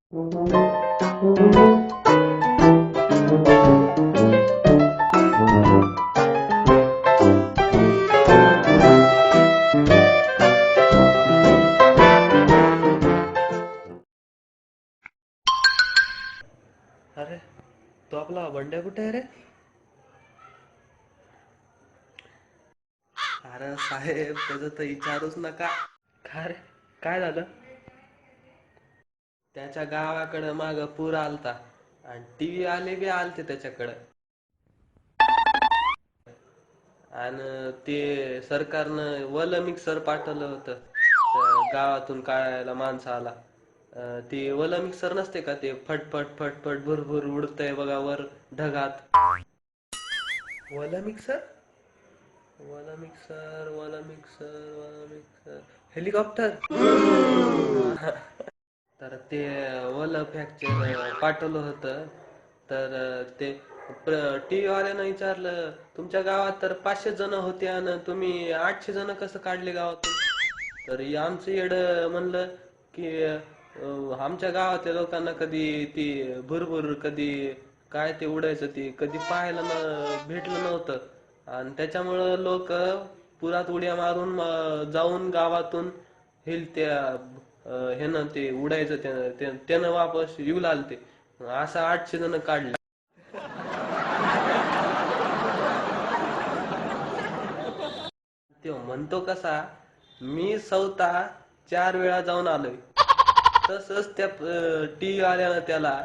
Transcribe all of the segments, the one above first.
अरे, तो आपला बंड्या कुठे आहे रे? अरे साहेब, त्याचं तर विचारूच नका. का रे? काय झालं? त्याच्या गावाकडं माग पूर आलता आणि टीव्ही आले बी आलते त्याच्याकडं. आणि ते सरकारनं वल मिक्सर पाठवलं होतं त्या गावातून काढायला माणसाला. ते वल मिक्सर नसते का, ते फटफट फटफट भुरभुर उडतंय बघा वर ढगात. वल मिक्सर, वल मिक्सर, वल मिक्सर, वल मिक्सर, हेलिकॉप्टर. तर ते वल फ्रॅक्चर पाठवलं होतं. तर ते टीव्ही वाल्यानं विचारलं, तुमच्या गावात तर 500 जण होते आणि तुम्ही 800 जण कसं काढले गावातून? तर आमचं येड म्हणलं की आमच्या गावातल्या लोकांना कधी ती भुरभुर, कधी काय ते उडायचं ते कधी पाहायला भेटलं नव्हतं. आणि त्याच्यामुळं लोक पुरात उड्या मारून जाऊन गावातून त्या ह्यानं ते उडायचं त्यानं वापस येऊ लागले. असं 800 जण काढले. तो म्हणतो कसा, मी स्वतः 4 वेळा जाऊन आलोय. तसंच त्या टी आल्यानं त्याला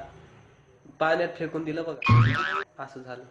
पाण्यात फेकून दिलं बघा. असं झालं.